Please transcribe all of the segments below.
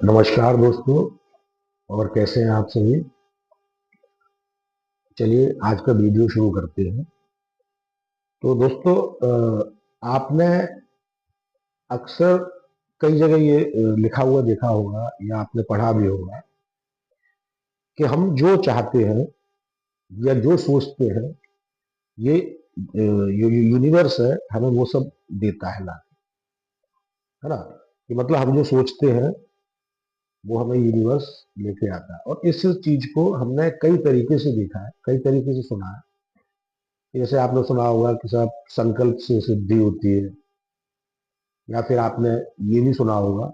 नमस्कार दोस्तों। और कैसे हैं आप सभी। चलिए आज का वीडियो शुरू करते हैं। तो दोस्तों, आपने अक्सर कई जगह ये लिखा हुआ देखा होगा या आपने पढ़ा भी होगा कि हम जो चाहते हैं या जो सोचते हैं ये यूनिवर्स है, हमें वो सब देता है ला है ना। कि मतलब हम जो सोचते हैं वो हमें यूनिवर्स लेके आता है। और इस चीज को हमने कई तरीके से देखा है, कई तरीके से सुना है। जैसे आपने सुना होगा कि सब संकल्प से सिद्धि होती है, या फिर आपने ये भी सुना होगा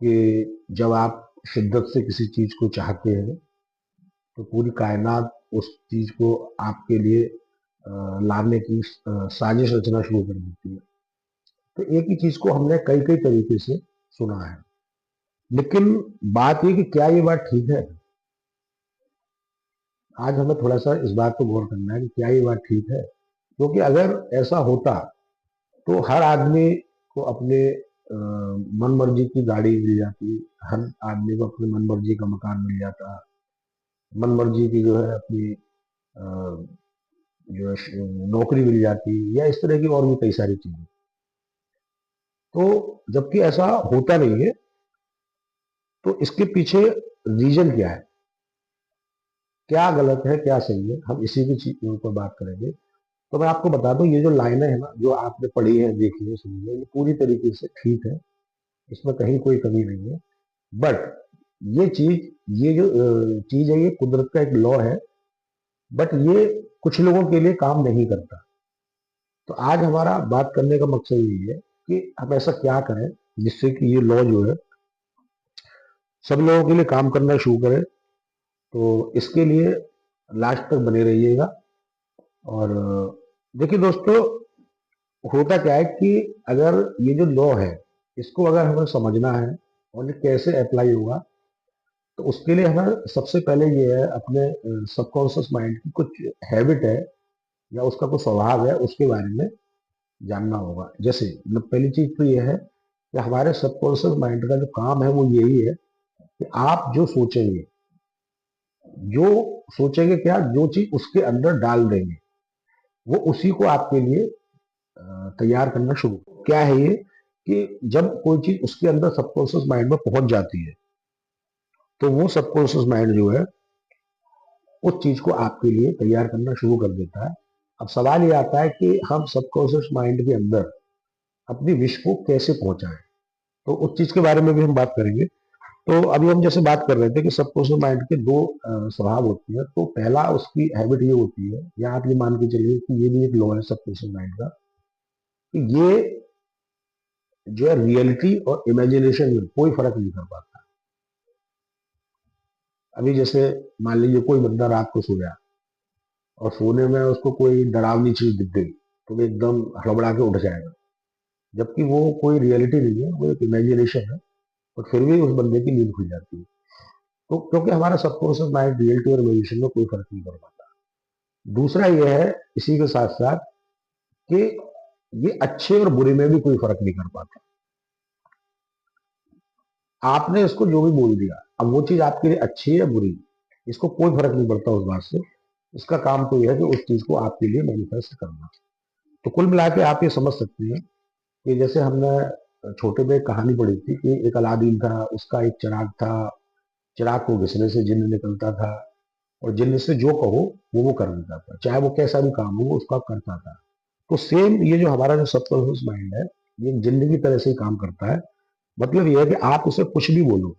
कि जब आप शिद्दत से किसी चीज को चाहते हैं तो पूरी कायनात उस चीज को आपके लिए लाने की साजिश रचना शुरू कर देती है। तो एक ही चीज को हमने कई कई तरीके से सुना है। लेकिन बात ये कि क्या ये बात ठीक है। आज हमें थोड़ा सा इस बात पर गौर करना है कि क्या ये बात ठीक है। क्योंकि अगर ऐसा होता तो हर आदमी को अपने मन मर्जी की गाड़ी मिल जाती, हर आदमी को अपने मन मर्जी का मकान मिल जाता, मन मर्जी की जो है अपनी जो है नौकरी मिल जाती, या इस तरह की और भी कई सारी चीजें। तो जबकि ऐसा होता नहीं है, तो इसके पीछे रीजन क्या है, क्या गलत है क्या सही है, हम इसी की चीजों पर बात करेंगे। तो मैं आपको बता दूं, ये जो लाइनें है ना जो आपने पढ़ी है, देखी है, सुनी है, ये पूरी तरीके से ठीक है, इसमें कहीं कोई कमी नहीं है। बट ये चीज, ये जो चीज है, ये कुदरत का एक लॉ है। बट ये कुछ लोगों के लिए काम नहीं करता। तो आज हमारा बात करने का मकसद यही है कि हम ऐसा क्या करें जिससे कि ये लॉ जो है सब लोगों के लिए काम करना शुरू करे। तो इसके लिए लास्ट तक बने रहिएगा। और देखिए दोस्तों, होता क्या है कि अगर ये जो लॉ है इसको अगर हमें समझना है और ये कैसे अप्लाई होगा, तो उसके लिए हमें सबसे पहले ये है अपने सबकॉन्शियस माइंड की कुछ हैबिट है या उसका कुछ स्वभाव है, उसके बारे में जानना होगा। जैसे पहली चीज तो ये है कि हमारे सबकॉन्शियस माइंड का जो काम है वो यही है कि आप जो सोचेंगे क्या, जो चीज उसके अंदर डाल देंगे वो उसी को आपके लिए तैयार करना शुरू। क्या है ये कि जब कोई चीज उसके अंदर सबकॉन्शियस माइंड में पहुंच जाती है तो वो सबकॉन्शियस माइंड जो है उस चीज को आपके लिए तैयार करना शुरू कर देता है। अब सवाल ये आता है कि हम सबकॉन्शियस माइंड के अंदर अपनी विश को कैसे पहुंचाएं। तो उस चीज के बारे में भी हम बात करेंगे। तो अभी हम जैसे बात कर रहे थे कि सबकॉन्शियस माइंड के दो स्वभाव होते हैं। तो पहला उसकी हैबिट ये होती है, या आप ये मान के चलिए कि ये भी एक लॉ है सबकॉन्शियस माइंड का, कि ये जो है रियलिटी और इमेजिनेशन में कोई फर्क नहीं कर पाता। अभी जैसे मान लीजिए कोई बंदा रात को सोया और सोने में उसको कोई डरावनी चीज दिख गई तो वो एकदम हड़बड़ा के उठ जाएगा, जबकि वो कोई रियलिटी नहीं है, वो एक इमेजिनेशन है। और फिर भी उस बंदे की नींद खुल जाती है। तो क्योंकि हमारा सबकॉन्शियस माइंड रियलिटी और इमेजिनेशन में कोई फर्क नहीं कर पाता। दूसरा ये है इसी के साथ साथ कि ये अच्छे और बुरे में भी कोई फर्क नहीं कर पाता। आपने इसको जो भी बोल दिया, अब वो चीज आपके लिए अच्छी है या बुरी, इसको कोई फर्क नहीं पड़ता उस बात से। इसका काम तो यह है कि उस चीज को आपके लिए मैनिफेस्ट करना। तो कुल मिला के आप ये समझ सकते हैं कि जैसे हमने छोटे में एक कहानी पढ़ी थी कि एक अलादीन था, उसका एक चिराग था, चिराग को घिसने से जिन्न निकलता था, और जिन्न से जो कहो वो कर देता था, चाहे वो कैसा भी काम हो वो उसका करता था। तो सेम ये जो हमारा जो सबकॉन्शियस माइंड है, ये जिन्न की तरह से ही काम करता है। मतलब ये है कि आप उसे कुछ भी बोलो,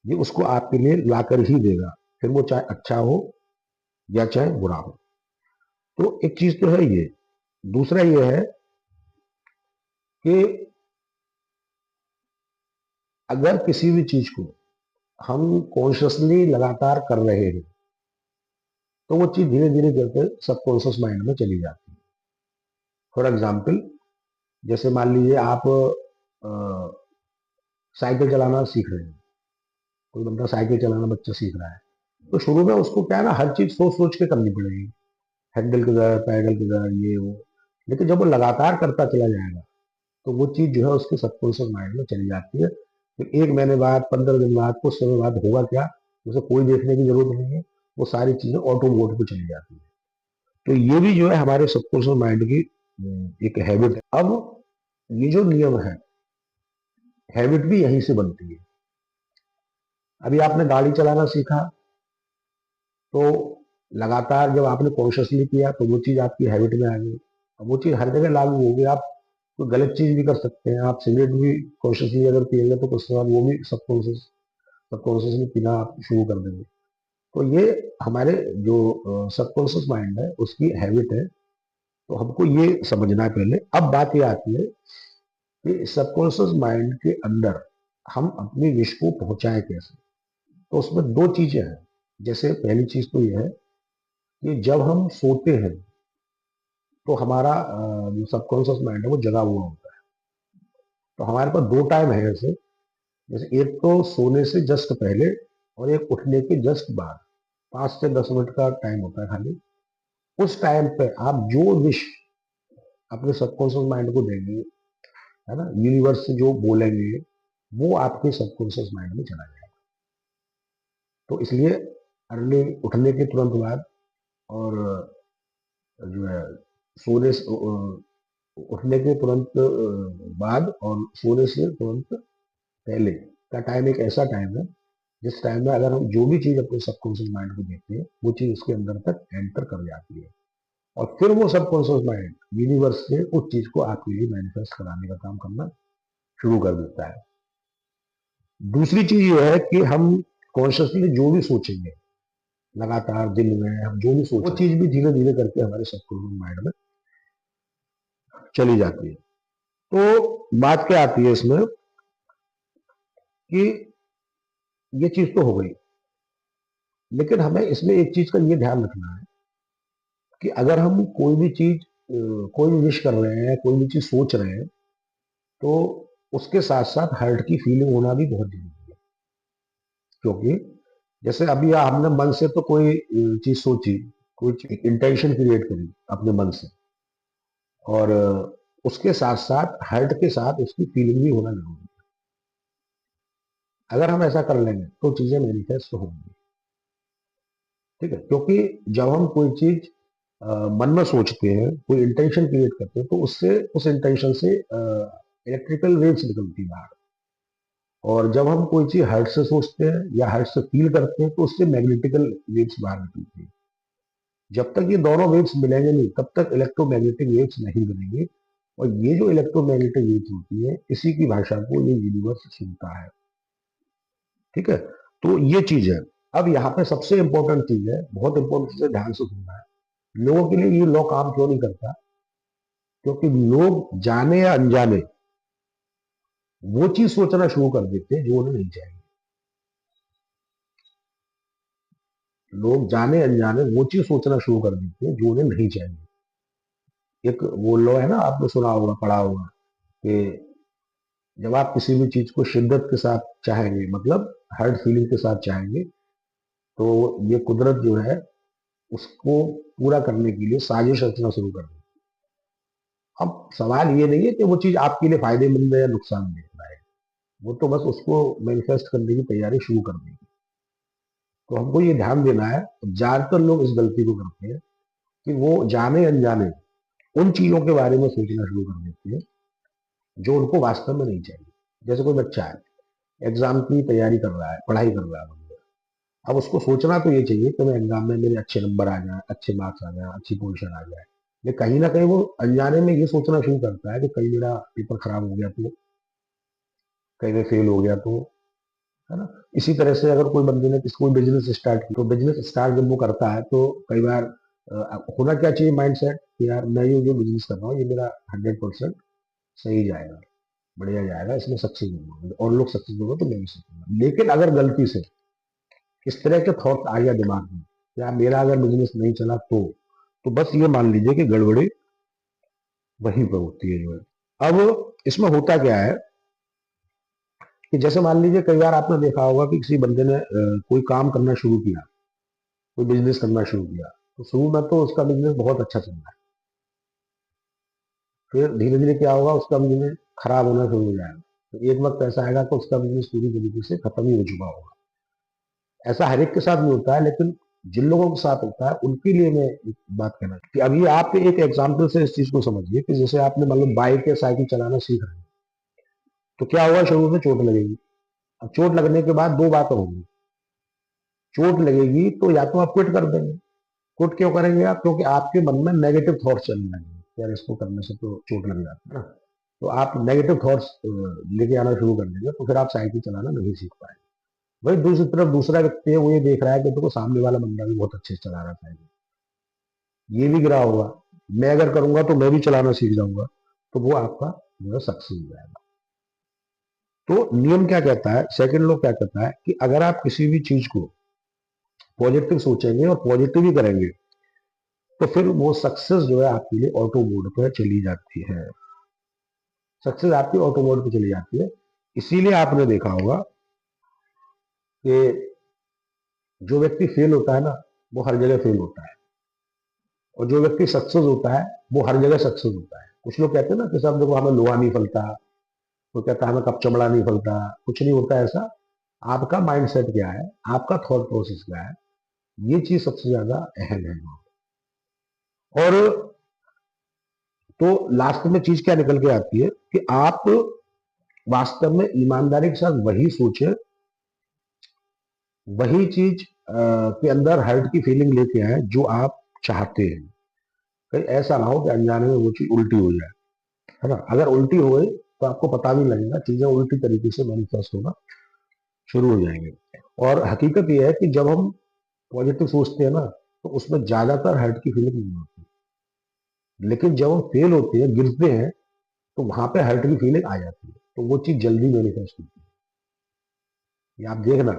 ये उसको आपके लिए लाकर ही देगा, फिर वो चाहे अच्छा हो या चाहे बुरा हो। तो एक चीज तो है ये। दूसरा ये है कि अगर किसी भी चीज को हम कॉन्शियसली लगातार कर रहे हैं तो वो चीज धीरे धीरे करके सबकॉन्शियस माइंड में चली जाती है। फॉर एग्जाम्पल, जैसे मान लीजिए आप साइकिल चलाना सीख रहे हैं। कोई बंदा साइकिल चलाना बच्चा सीख रहा है, तो शुरू में उसको क्या है ना, हर चीज सोच सोच के करनी पड़ेगी, हैंडल किधर, पैडल किधर, ये वो। लेकिन जब वो लगातार करता चला जाएगा तो वो चीज जो है उसके सबकॉन्शियस माइंड में चली जाती है। फिर 1 महीने बाद, 15 दिन बाद, कुछ समय बाद होगा क्या, उसे कोई देखने की जरूरत नहीं है, वो सारी चीजें ऑटो मोड पे चली जाती है। तो ये भी जो है हमारे सबकॉन्शियस माइंड की एक हैबिट है। अब ये जो नियम है, हैबिट भी यहीं से बनती है। अभी आपने गाड़ी चलाना सीखा, तो लगातार जब आपने कॉन्शियसली किया तो वो चीज आपकी हैबिट में आ गई। अब वो चीज हर जगह लागू होगी। आप कोई गलत चीज भी कर सकते हैं, आप सिगरेट भी कॉन्शियसली अगर पिएंगे तो कुछ समय बाद वो भी सबकॉन्शियसली पीना आप शुरू कर देंगे। तो ये हमारे जो सबकॉन्शियस माइंड है उसकी हैबिट है। तो हमको ये समझना है पहले। अब बात ये आती है कि सबकॉन्शियस माइंड के अंदर हम अपनी विश को पहुंचाएं कैसे। तो उसमें दो चीजें हैं। जैसे पहली चीज तो ये है कि जब हम सोते हैं तो हमारा जो सबकॉन्शियस माइंड है वो जगा हुआ होता है। तो हमारे पास दो टाइम है ऐसे। जैसे एक तो सोने से जस्ट पहले और एक उठने के जस्ट बाद, 5 से 10 मिनट का टाइम होता है खाली। उस टाइम पे आप जो विश अपने सबकॉन्शियस माइंड को देंगे, है ना, यूनिवर्स से जो बोलेंगे, वो आपके सबकॉन्शियस माइंड में चला जाएगा। तो इसलिए अर्ली उठने के तुरंत बाद और जो है सोने से उठने के तुरंत बाद और सोने से तुरंत पहले का टाइम एक ऐसा टाइम है जिस टाइम में अगर हम जो भी चीज अपने सबकॉन्शियस माइंड को देते हैं वो चीज उसके अंदर तक एंटर कर जाती है, और फिर वो सबकॉन्शियस माइंड यूनिवर्स से उस चीज को आपके लिए मैनिफेस्ट कराने का काम करना शुरू कर देता है। दूसरी चीज ये है कि हम कॉन्शियसली जो भी सोचेंगे लगातार दिन में, हम जो भी सोच वो चीज भी धीरे धीरे करके हमारे सबकॉन्शियस माइंड में चली जाती है। तो बात क्या आती है इसमें कि ये चीज तो हो गई, लेकिन हमें इसमें एक चीज का ये ध्यान रखना है कि अगर हम कोई भी चीज कोई भी विश कर रहे हैं, कोई भी चीज सोच रहे हैं, तो उसके साथ साथ हर्ट की फीलिंग होना भी बहुत जरूरी है। क्योंकि जैसे अभी हमने मन से तो कोई चीज सोची, कोई इंटेंशन क्रिएट करी अपने मन से, और उसके साथ साथ हर्ट के साथ उसकी फीलिंग भी होना जरूरी है। अगर हम ऐसा कर लेंगे तो चीजें मैनिफेस्ट होंगी। ठीक है, क्योंकि जब हम कोई चीज मन में सोचते हैं, कोई इंटेंशन क्रिएट करते हैं, तो उससे उस इंटेंशन से इलेक्ट्रिकल वेव्स निकलती है बाहर। और जब हम कोई चीज हार्ट से सोचते हैं या हार्ट से फील करते हैं तो उससे मैग्नेटिकल वेव्स बाहर निकलती है। जब तक ये दोनों वेव्स मिलेंगे नहीं तब तक इलेक्ट्रोमैग्नेटिक वेव्स नहीं बनेंगे। और ये जो इलेक्ट्रोमैग्नेटिक वेव्स होती है, इसी की भाषा को ये यूनिवर्स सुनता है। ठीक है, तो ये चीज है। अब यहाँ पे सबसे इंपॉर्टेंट चीज है, बहुत इंपॉर्टेंट चीज है, ध्यान से सुनना है। लोगों के लिए ये लॉ काम क्यों नहीं करता? क्योंकि लोग जाने या अनजाने वो चीज सोचना शुरू कर देते हैं जो उन्हें नहीं चाहिए। लोग जाने अनजाने वो चीज सोचना शुरू कर देते हैं जो उन्हें नहीं चाहिए। एक वो लॉ है ना, आपने सुना होगा, पढ़ा होगा, कि जब आप किसी भी चीज को शिद्दत के साथ चाहेंगे, मतलब हार्ड फीलिंग के साथ चाहेंगे, तो ये कुदरत जो है उसको पूरा करने के लिए साजिश रचना शुरू कर देती है। अब सवाल ये नहीं है कि वो चीज आपके लिए फायदेमंद है या नुकसानदेह है, वो तो बस उसको मैनिफेस्ट करने की तैयारी शुरू कर देगी। तो हमको ये ध्यान देना है। ज्यादातर लोग इस गलती को करते हैं कि वो जाने अनजाने उन चीजों के बारे में सोचना शुरू कर देते हैं जो उनको वास्तव में नहीं चाहिए। जैसे कोई बच्चा है, एग्जाम की तैयारी कर रहा है, पढ़ाई कर रहा है, अब उसको सोचना तो ये चाहिए कि मैं एग्जाम में मेरे अच्छे नंबर आ जाए, अच्छे मार्क्स आ जाए, अच्छी पोजीशन आ जाए। लेकिन कहीं ना कहीं वो अनजाने में ये सोचना शुरू करता है कि कहीं मेरा पेपर खराब हो गया तो, कहीं मैं फेल हो गया तो, है ना। इसी तरह से अगर कोई बंदे ने कोई बिजनेस स्टार्ट किया, तो बिजनेस स्टार्ट जब वो करता है तो कई बार होना क्या चाहिए माइंड सेट कि यार मैं ये जो बिजनेस कर रहा हूँ ये मेरा 100% सही जाएगा, बढ़िया जाएगा, इसमें सक्सेस होगा और लोग सक्सेस होगा तो मैं भी सक्सेस। लेकिन अगर गलती से इस तरह के थॉट आ गया दिमाग में, या मेरा अगर बिजनेस नहीं चला तो बस ये मान लीजिए कि गड़बड़ी वहीं पर होती है जो है। अब इसमें होता क्या है कि जैसे मान लीजिए कई बार आपने देखा होगा कि किसी बंदे ने कोई काम करना शुरू किया, कोई बिजनेस करना शुरू किया, तो शुरू में तो उसका बिजनेस बहुत अच्छा चल रहा है, फिर धीरे धीरे क्या होगा, उसका बिजनेस खराब होना शुरू हो जाएगा। तो एक वक्त ऐसा आएगा कि उसका बिजनेस पूरी तरीके से खत्म ही हो चुका होगा। ऐसा हर एक के साथ नहीं होता है, लेकिन जिन लोगों के साथ होता है उनके लिए मैं एक बात कहना कि अभी आप एक एग्जाम्पल से इस चीज को समझिए कि जैसे आपने मतलब बाइक या साइकिल चलाना सीख रहे हैं, तो क्या होगा, शुरू में चोट लगेगी। अब चोट लगने के बाद दो बातें होंगी। चोट लगेगी तो या तो आप क्विट कर देंगे। क्विट क्यों करेंगे आप? क्योंकि आपके मन में नेगेटिव थॉट्स चलने लगेंगे, यार इसको करने से तो चोट लग जाती है ना। तो आप नेगेटिव थॉट्स लेके आना शुरू कर देंगे, तो फिर आप साइकिल चलाना नहीं सीख पाएंगे। वही दूसरी तरफ दूसरा व्यक्ति है, वो ये देख रहा है कि देखो सामने वाला बंदा भी बहुत अच्छे से चला रहा है, ये भी गिरा होगा, मैं अगर करूंगा तो मैं भी चलाना सीख जाऊंगा, तो वो आपका जो है सक्सेस हो जाएगा। तो नियम क्या कहता है, सेकंड लॉ क्या कहता है कि अगर आप किसी भी चीज को पॉजिटिव सोचेंगे और पॉजिटिव ही करेंगे, तो फिर वो सक्सेस जो है आपके लिए ऑटो मोड पे चली जाती है। सक्सेस आपकी ऑटो मोड पे चली जाती है। इसीलिए आपने देखा होगा कि जो व्यक्ति फेल होता है ना, वो हर जगह फेल होता है, और जो व्यक्ति सक्सेस होता है वो हर जगह सक्सेस होता है। कुछ लोग कहते हैं ना कि सब देखो हमें लोहा नहीं फलता, तो कहता है हमें कप चमड़ा नहीं फलता, कुछ नहीं होता ऐसा। आपका माइंडसेट क्या है, आपका थॉट प्रोसेस क्या है, ये चीज सबसे ज्यादा अहम है। और तो लास्ट में चीज क्या निकल के आती है कि आप वास्तव में ईमानदारी के साथ वही सोचे, वही चीज के अंदर हर्ट की फीलिंग लेके आए जो आप चाहते हैं। कहीं ऐसा ना हो कि अनजाने में वो चीज उल्टी हो जाए, है ना। अगर उल्टी होए तो आपको पता भी नहीं लगेगा, चीजें उल्टी तरीके से मैनिफेस्ट होना शुरू हो जाएंगे। और हकीकत यह है कि जब हम पॉजिटिव सोचते हैं ना, तो उसमें ज्यादातर हर्ट की फीलिंग नहीं होती, लेकिन जब हम फेल होते हैं, गिरते हैं, तो वहां पे हर्ट की फीलिंग आ जाती है, तो वो चीज जल्दी मैनिफेस्ट होती है। ये आप देखना,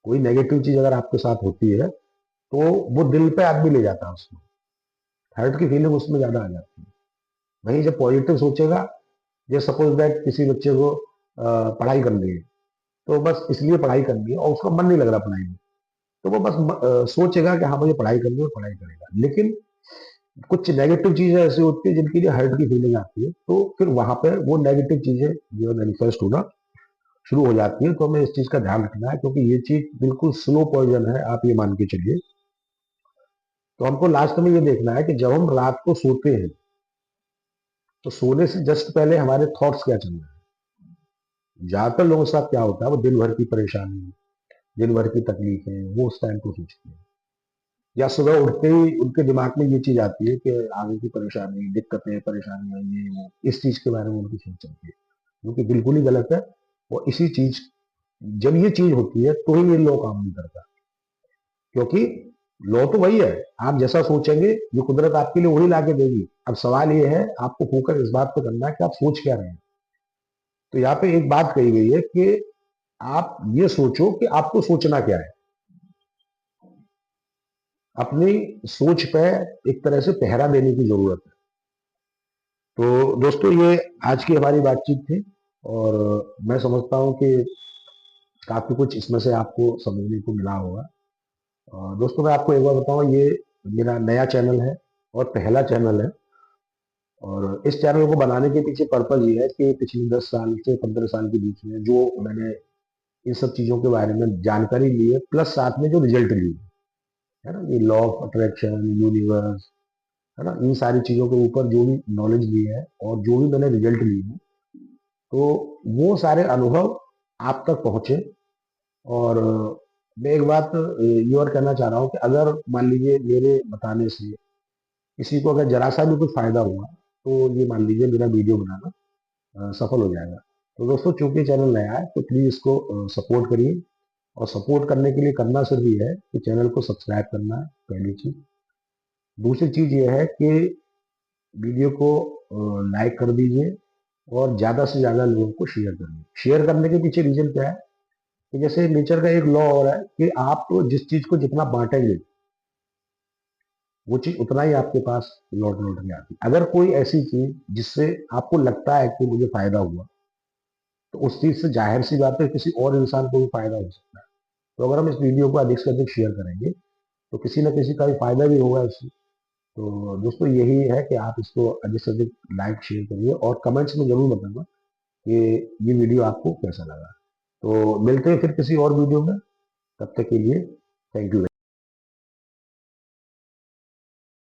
कोई नेगेटिव चीज अगर आपके साथ होती है तो वो दिल पे आदमी ले जाता है उसको, हर्ट की फीलिंग उसमें ज्यादा आ जाती है। वहीं जब पॉजिटिव सोचेगा, जैसे सपोज दैट किसी बच्चे को पढ़ाई करनी है, तो बस इसलिए पढ़ाई करनी है और उसका मन नहीं लग रहा पढ़ाई में, तो वो बस सोचेगा कि हाँ मुझे पढ़ाई करनी है और पढ़ाई करेगा। लेकिन कुछ नेगेटिव चीजें ऐसी होती है जिनके लिए हर्ट की फीलिंग आती है, तो फिर वहां पर वो नेगेटिव चीजें जो है मैनिफेस्ट होना शुरू हो जाती है। तो हमें इस चीज का ध्यान रखना है, क्योंकि ये चीज बिल्कुल स्लो पॉइजन है, आप ये मान के चलिए। तो हमको लास्ट में ये देखना है कि जब हम रात को सोते हैं, तो सोने से जस्ट पहले हमारे थॉट्स क्या चल रहे हैं। ज्यादातर लोगों के साथ क्या होता है, वो दिन भर की परेशानी, दिन भर की तकलीफें वो उस टाइम को सोचते हैं, या सुबह उठते ही उनके दिमाग में ये चीज आती है कि आगे की परेशानी, दिक्कतें, परेशानियां, ये वो, इस चीज के बारे में उनकी सोच चलती है, जो कि बिल्कुल ही गलत है। और इसी चीज, जब ये चीज होती है तो ही ये लॉ काम नहीं करता, क्योंकि लॉ तो वही है, आप जैसा सोचेंगे ये कुदरत आपके लिए वही ला के देगी। अब सवाल ये है, आपको फोकस इस बात पे करना है कि आप सोच क्या रहे हैं। तो यहाँ पे एक बात कही गई है कि आप ये सोचो कि आपको सोचना क्या है। अपनी सोच पे एक तरह से पहरा देने की जरूरत है। तो दोस्तों, ये आज की हमारी बातचीत थी, और मैं समझता हूँ कि काफी कुछ इसमें से आपको समझने को मिला होगा। दोस्तों, मैं आपको एक बार बताऊं, ये मेरा नया चैनल है और पहला चैनल है। और इस चैनल को बनाने के पीछे पर्पज ये है कि पिछले 10 साल से 15 साल के बीच में जो मैंने इन सब चीजों के बारे में जानकारी ली है, प्लस साथ में जो रिजल्ट ली है ना, ये लॉ ऑफ अट्रैक्शन, यूनिवर्स, है ना, इन सारी चीजों के ऊपर जो भी नॉलेज ली है और जो भी मैंने रिजल्ट ली है, तो वो सारे अनुभव आप तक पहुंचे। और मैं एक बात ये और कहना चाह रहा हूँ कि अगर मान लीजिए मेरे बताने से किसी को अगर जरा सा भी कुछ फायदा हुआ, तो ये मान लीजिए मेरा वीडियो बनाना सफल हो जाएगा। तो दोस्तों, चूंकि चैनल नया है, तो प्लीज इसको सपोर्ट करिए। और सपोर्ट करने के लिए करना सिर्फ ये है कि चैनल को सब्सक्राइब करना है, पहली चीज। दूसरी चीज ये है कि वीडियो को लाइक कर दीजिए और ज्यादा से ज्यादा लोगों को शेयर करिए। शेयर करने के पीछे रीजन क्या है कि जैसे नेचर का एक लॉ हो रहा है कि आप जिस चीज को जितना बांटेंगे, वो चीज उतना ही आपके पास लौट लौट के आती है। अगर कोई ऐसी चीज जिससे आपको लगता है कि मुझे फायदा हुआ, तो उस चीज से जाहिर सी बात है किसी और इंसान को भी फायदा हो सकता है। तो अगर हम इस वीडियो को अधिक से अधिक शेयर करेंगे, तो किसी न किसी का भी फायदा भी होगा इससे। तो दोस्तों, यही है कि आप इसको अधिक से अधिक लाइक शेयर करिए और कमेंट्स में जरूर बताना कि ये वीडियो आपको कैसा लगा। तो मिलते हैं फिर किसी और वीडियो में, तब तक के लिए थैंक यू।